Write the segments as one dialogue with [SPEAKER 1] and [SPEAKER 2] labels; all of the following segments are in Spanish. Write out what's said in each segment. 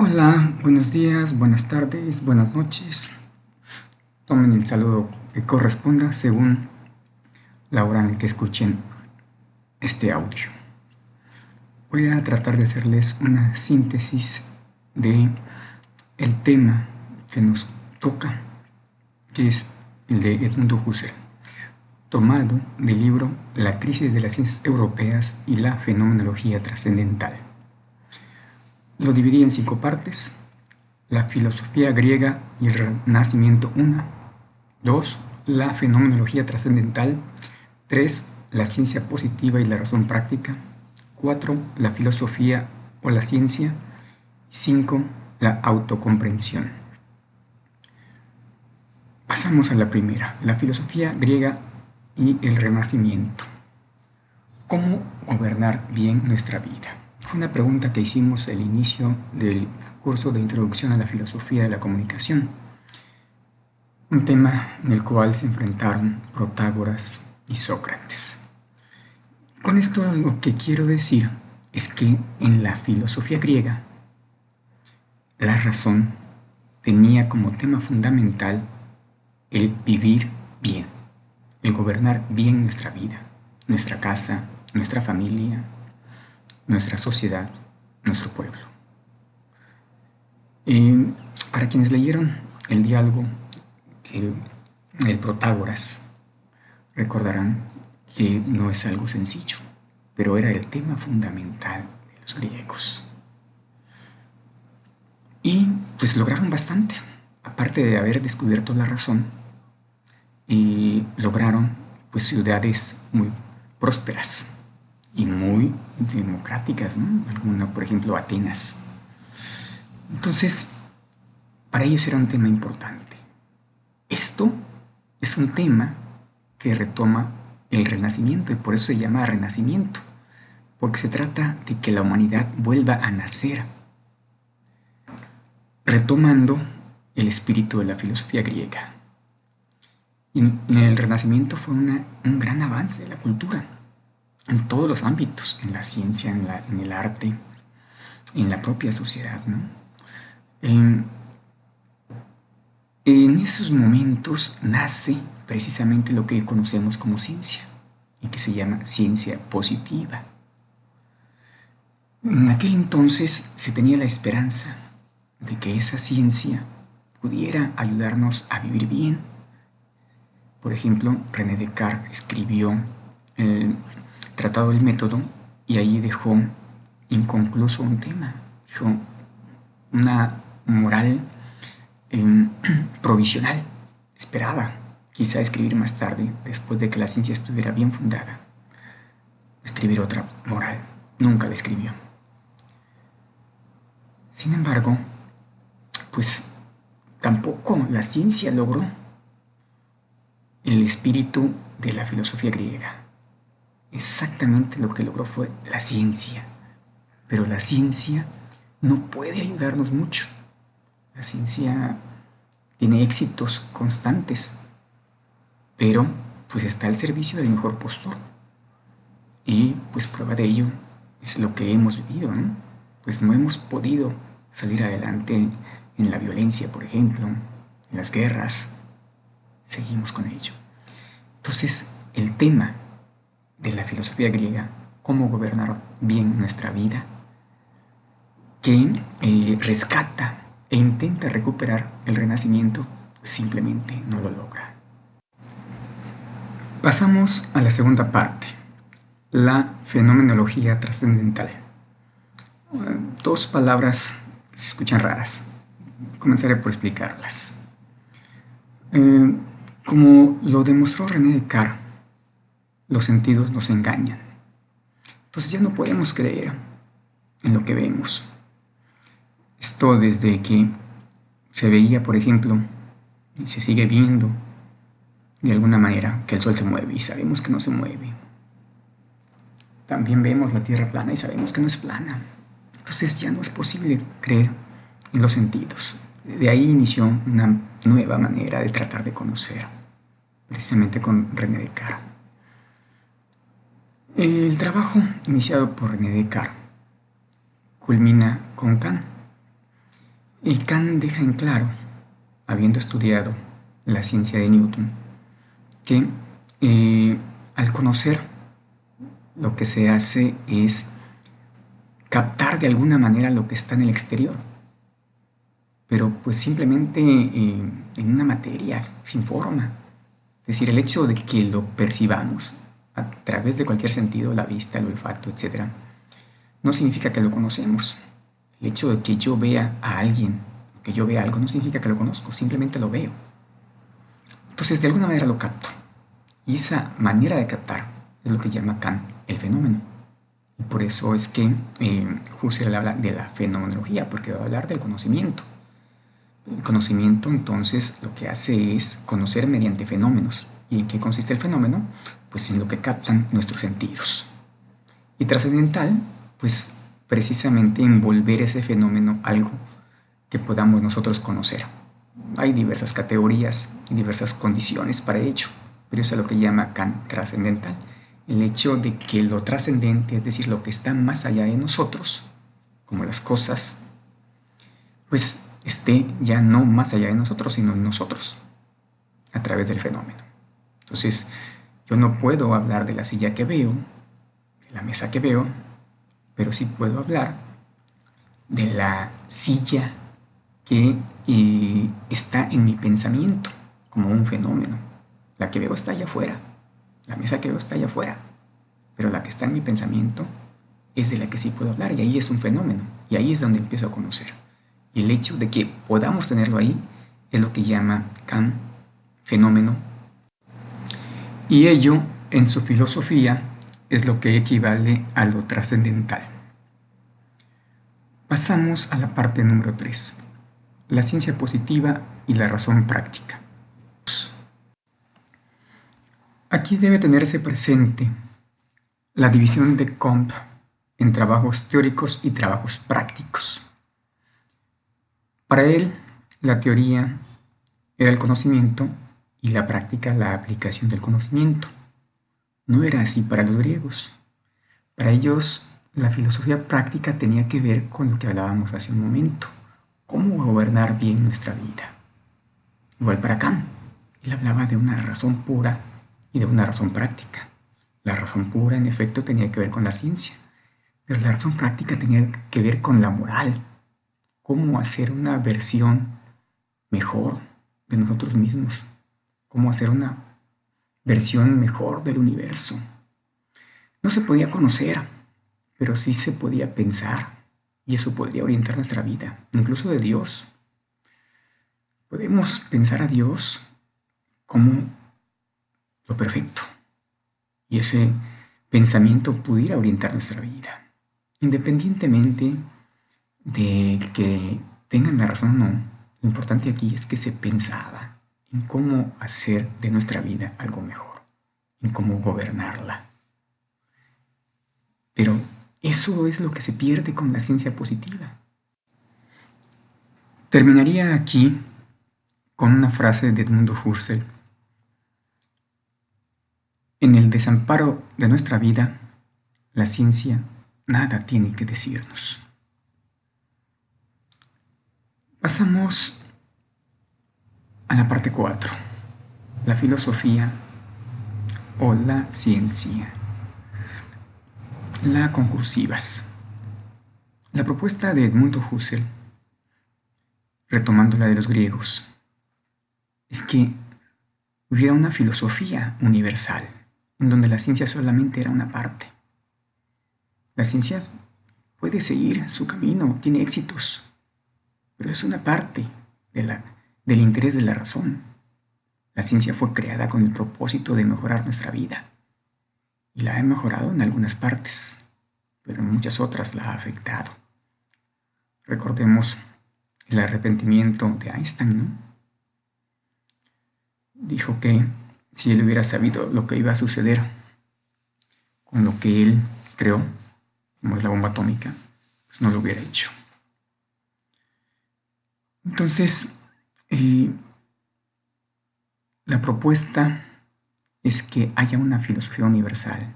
[SPEAKER 1] Hola, buenos días, buenas tardes, buenas noches. Tomen el saludo que corresponda según la hora en que escuchen este audio. Voy a tratar de hacerles una síntesis de el tema que nos toca, que es el de Edmundo Husserl, tomado del libro La crisis de las ciencias europeas y la fenomenología trascendental. Lo dividí en 5 partes: la filosofía griega y el Renacimiento 1, 2, la fenomenología trascendental, 3, la ciencia positiva y la razón práctica, 4, la filosofía o la ciencia, 5, la autocomprensión. Pasamos a la primera, la filosofía griega y el Renacimiento. ¿Cómo gobernar bien nuestra vida? Fue una pregunta que hicimos al inicio del curso de Introducción a la Filosofía de la Comunicación, un tema en el cual se enfrentaron Protágoras y Sócrates. Con esto lo que quiero decir es que en la filosofía griega la razón tenía como tema fundamental el vivir bien, el gobernar bien nuestra vida, nuestra casa, nuestra familia, nuestra sociedad, nuestro pueblo. Para quienes leyeron el diálogo el Protágoras, recordarán que no es algo sencillo, pero era el tema fundamental de los griegos. Y pues lograron bastante, aparte de haber descubierto la razón, y lograron pues ciudades muy prósperas y muy democráticas, ¿no? Alguna, por ejemplo, Atenas. Entonces, para ellos era un tema importante. Esto es un tema que retoma el Renacimiento y por eso se llama Renacimiento, porque se trata de que la humanidad vuelva a nacer, retomando el espíritu de la filosofía griega. Y en el Renacimiento fue un gran avance de la cultura, en todos los ámbitos, en la ciencia, en el arte, en la propia sociedad, ¿no? En esos momentos nace precisamente lo que conocemos como ciencia y que se llama ciencia positiva. En aquel entonces se tenía la esperanza de que esa ciencia pudiera ayudarnos a vivir bien. Por ejemplo, René Descartes escribió el Tratado del Método y ahí dejó inconcluso un tema. Dijo una moral provisional. Esperaba quizá escribir más tarde, después de que la ciencia estuviera bien fundada, escribir otra moral. Nunca la escribió. Sin embargo, pues tampoco la ciencia logró el espíritu de la filosofía griega. Exactamente lo que logró fue la ciencia. Pero la ciencia no puede ayudarnos mucho. La ciencia tiene éxitos constantes, pero pues está al servicio del mejor postor. Y pues prueba de ello es lo que hemos vivido, ¿no? Pues no hemos podido salir adelante en la violencia, por ejemplo, en las guerras. Seguimos con ello. Entonces, el tema de la filosofía griega, cómo gobernar bien nuestra vida, que rescata e intenta recuperar el Renacimiento, pues simplemente no lo logra. Pasamos a la segunda parte, la fenomenología trascendental. 2 palabras que se escuchan raras. Comenzaré por explicarlas. Como lo demostró René Descartes, los sentidos nos engañan. Entonces ya no podemos creer en lo que vemos. Esto desde que se veía, por ejemplo, y se sigue viendo de alguna manera que el Sol se mueve y sabemos que no se mueve. También vemos la Tierra plana y sabemos que no es plana. Entonces ya no es posible creer en los sentidos. De ahí inició una nueva manera de tratar de conocer, precisamente con René Descartes. El trabajo iniciado por René Descartes culmina con Kant. Y Kant deja en claro, habiendo estudiado la ciencia de Newton, que al conocer lo que se hace es captar de alguna manera lo que está en el exterior, pero pues simplemente en una materia sin forma. Es decir, el hecho de que lo percibamos a través de cualquier sentido, la vista, el olfato, etc., no significa que lo conocemos. El hecho de que yo vea a alguien, que yo vea algo, no significa que lo conozco, simplemente lo veo. Entonces, de alguna manera lo capto. Y esa manera de captar es lo que llama Kant el fenómeno. Y por eso es que Husserl habla de la fenomenología, porque va a hablar del conocimiento. El conocimiento, entonces, lo que hace es conocer mediante fenómenos. ¿Y en qué consiste el fenómeno? Pues en lo que captan nuestros sentidos. Y trascendental, pues precisamente envolver ese fenómeno algo que podamos nosotros conocer. Hay diversas categorías y diversas condiciones para ello, pero eso es lo que llama Kant trascendental. El hecho de que lo trascendente, es decir, lo que está más allá de nosotros, como las cosas, pues esté ya no más allá de nosotros, sino en nosotros, a través del fenómeno. Entonces, yo no puedo hablar de la silla que veo, de la mesa que veo, pero sí puedo hablar de la silla que está en mi pensamiento como un fenómeno. La que veo está allá afuera, la mesa que veo está allá afuera, pero la que está en mi pensamiento es de la que sí puedo hablar y ahí es un fenómeno y ahí es donde empiezo a conocer. Y el hecho de que podamos tenerlo ahí es lo que llama Kant fenómeno, y ello en su filosofía es lo que equivale a lo trascendental. Pasamos a la parte número 3, la ciencia positiva y la razón práctica. Aquí debe tenerse presente la división de Comte en trabajos teóricos y trabajos prácticos. Para él, la teoría era el conocimiento y la práctica la aplicación del conocimiento. No era así para los griegos. Para ellos, la filosofía práctica tenía que ver con lo que hablábamos hace un momento, cómo gobernar bien nuestra vida. Igual para Kant, él hablaba de una razón pura y de una razón práctica. La razón pura, en efecto, tenía que ver con la ciencia, pero la razón práctica tenía que ver con la moral, cómo hacer una versión mejor de nosotros mismos, cómo hacer una versión mejor del universo. No se podía conocer, pero sí se podía pensar, y eso podría orientar nuestra vida, incluso de Dios. Podemos pensar a Dios como lo perfecto, y ese pensamiento pudiera orientar nuestra vida, independientemente de que tengan la razón o no. Lo importante aquí es que se pensaba en cómo hacer de nuestra vida algo mejor, en cómo gobernarla. Pero eso es lo que se pierde con la ciencia positiva. Terminaría aquí con una frase de Edmundo Husserl. En el desamparo de nuestra vida, la ciencia nada tiene que decirnos. Pasamos a la parte 4, la filosofía o la ciencia. La concursivas. La propuesta de Edmundo Husserl, retomando la de los griegos, es que hubiera una filosofía universal, en donde la ciencia solamente era una parte. La ciencia puede seguir su camino, tiene éxitos, pero es una parte del interés de la razón. La ciencia fue creada con el propósito de mejorar nuestra vida, y la ha mejorado en algunas partes, pero en muchas otras la ha afectado. Recordemos el arrepentimiento de Einstein, ¿no? Dijo que si él hubiera sabido lo que iba a suceder con lo que él creó, como es la bomba atómica, pues no lo hubiera hecho. Entonces, la propuesta es que haya una filosofía universal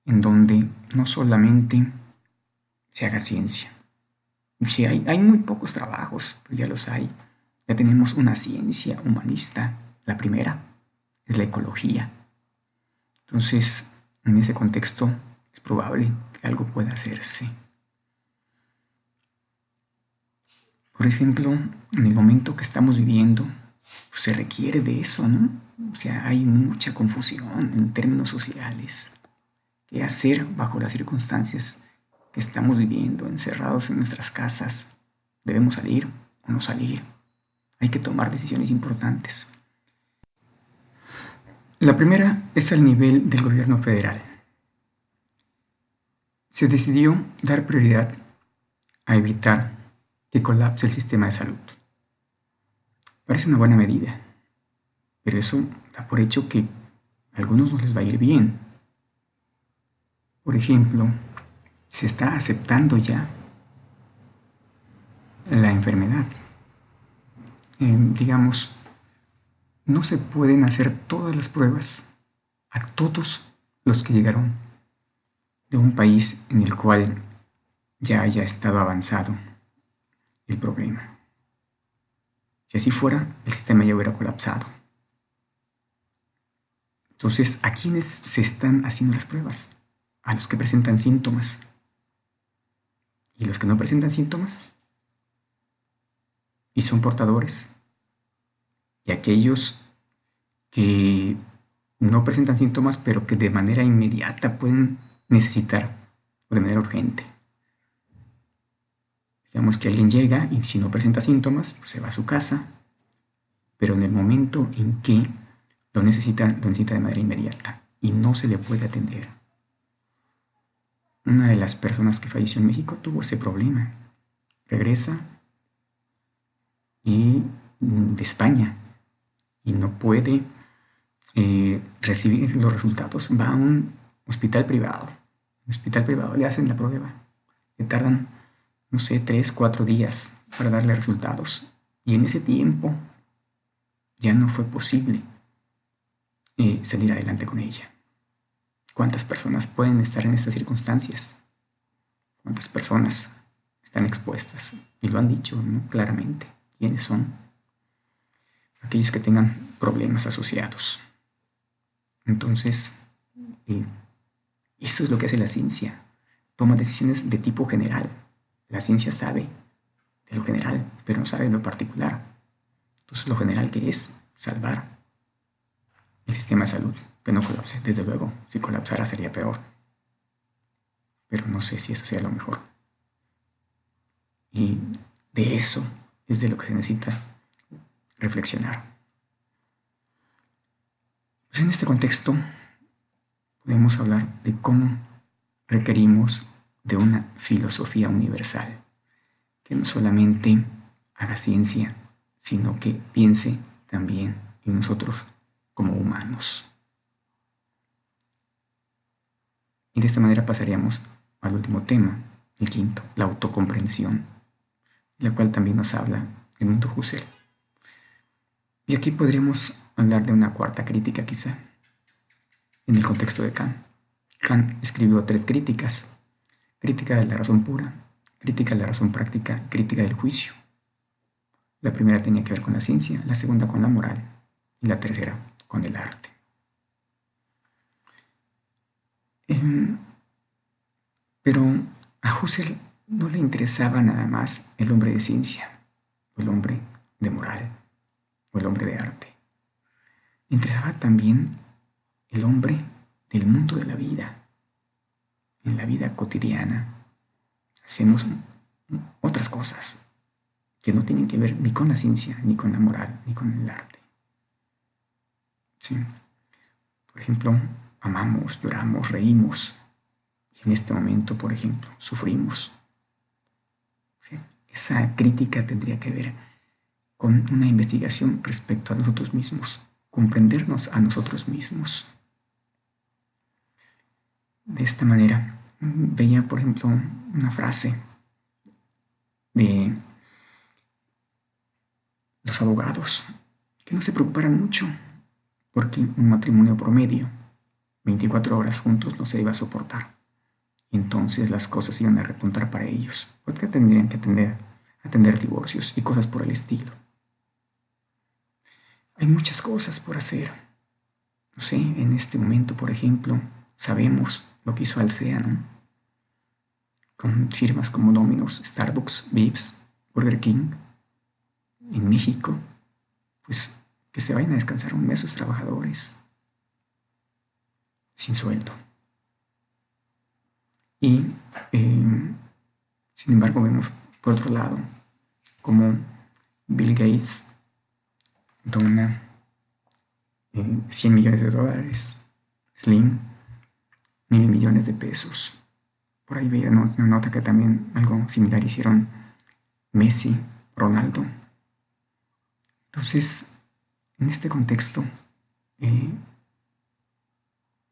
[SPEAKER 1] en donde no solamente se haga ciencia, Sí, hay muy pocos trabajos, pero ya los hay. Ya tenemos una ciencia humanista. La primera es la ecología. Entonces, en ese contexto es probable que algo pueda hacerse. Por ejemplo, en el momento que estamos viviendo, pues, se requiere de eso, ¿no? O sea, hay mucha confusión en términos sociales. ¿Qué hacer bajo las circunstancias que estamos viviendo, encerrados en nuestras casas? ¿Debemos salir o no salir? Hay que tomar decisiones importantes. La primera es al nivel del gobierno federal. Se decidió dar prioridad a evitar que colapse el sistema de salud. Parece una buena medida, pero eso da por hecho que a algunos no les va a ir bien. Por ejemplo, se está aceptando ya la enfermedad. Digamos, no se pueden hacer todas las pruebas a todos los que llegaron de un país en el cual ya haya estado avanzado el problema. Si así fuera, el sistema ya hubiera colapsado. Entonces, ¿a quiénes se están haciendo las pruebas? A los que presentan síntomas. ¿Y los que no presentan síntomas? Y son portadores. Y aquellos que no presentan síntomas, pero que de manera inmediata pueden necesitar, o de manera urgente. Digamos que alguien llega y si no presenta síntomas, pues se va a su casa, pero en el momento en que lo necesita de manera inmediata y no se le puede atender. Una de las personas que falleció en México tuvo ese problema. Regresa de España y no puede recibir los resultados. Va a un hospital privado. En el hospital privado le hacen la prueba. Le tardan, no sé, 3, 4 días para darle resultados. Y en ese tiempo ya no fue posible salir adelante con ella. ¿Cuántas personas pueden estar en estas circunstancias? ¿Cuántas personas están expuestas? Y lo han dicho, ¿no? Claramente. ¿Quiénes son? Aquellos que tengan problemas asociados. Entonces, eso es lo que hace la ciencia. Toma decisiones de tipo general. La ciencia sabe de lo general, pero no sabe de lo particular. Entonces, lo general que es salvar el sistema de salud, que no colapse. Desde luego, si colapsara sería peor. Pero no sé si eso sea lo mejor. Y de eso es de lo que se necesita reflexionar. Pues en este contexto podemos hablar de cómo requerimos de una filosofía universal que no solamente haga ciencia, sino que piense también en nosotros como humanos. Y de esta manera pasaríamos al último tema, el quinto, la autocomprensión, la cual también nos habla Edmundo Husserl. Y aquí podríamos hablar de una cuarta crítica quizá, en el contexto de Kant. Kant escribió 3 críticas: crítica de la razón pura, crítica de la razón práctica y crítica del juicio. La primera tenía que ver con la ciencia, la segunda con la moral y la tercera con el arte. Pero a Husserl no le interesaba nada más el hombre de ciencia, o el hombre de moral, o el hombre de arte. Le interesaba también el hombre del mundo de la vida. En la vida cotidiana hacemos otras cosas que no tienen que ver ni con la ciencia, ni con la moral, ni con el arte. ¿Sí? Por ejemplo, amamos, lloramos, reímos. Y en este momento, por ejemplo, sufrimos. ¿Sí? Esa crítica tendría que ver con una investigación respecto a nosotros mismos, comprendernos a nosotros mismos. De esta manera, veía, por ejemplo, una frase de los abogados que no se preocuparan mucho porque un matrimonio promedio, 24 horas juntos, no se iba a soportar. y entonces las cosas iban a repuntar para ellos, porque tendrían que atender divorcios y cosas por el estilo. Hay muchas cosas por hacer. No sé, en este momento, por ejemplo, sabemos lo que hizo Alsea, ¿no? Con firmas como Domino's, Starbucks, Vips, Burger King, en México, pues que se vayan a descansar un mes sus trabajadores sin sueldo. Y, sin embargo, vemos por otro lado como Bill Gates dona 100 millones de dólares, Slim 1.000 millones de pesos. Por ahí veía una nota que también algo similar hicieron Messi, Ronaldo. Entonces, en este contexto,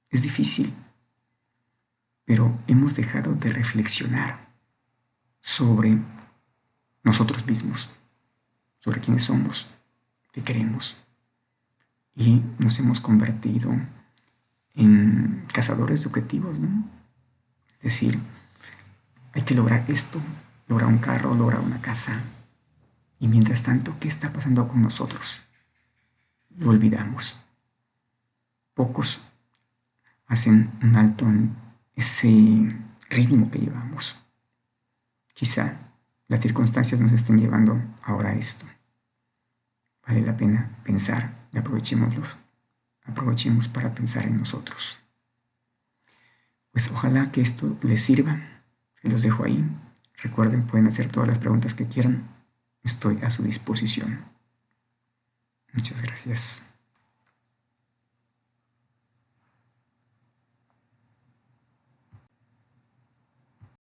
[SPEAKER 1] es difícil, pero hemos dejado de reflexionar sobre nosotros mismos, sobre quiénes somos, qué queremos, y nos hemos convertido en cazadores de objetivos, ¿no? Es decir, hay que lograr esto, lograr un carro, lograr una casa, y mientras tanto, ¿qué está pasando con nosotros? Lo olvidamos. Pocos hacen un alto en ese ritmo que llevamos. Quizá las circunstancias nos estén llevando ahora a esto. Vale la pena pensar y aprovechemos para pensar en nosotros. Pues ojalá que esto les sirva. Se los dejo ahí. Recuerden, pueden hacer todas las preguntas que quieran. Estoy a su disposición. Muchas gracias.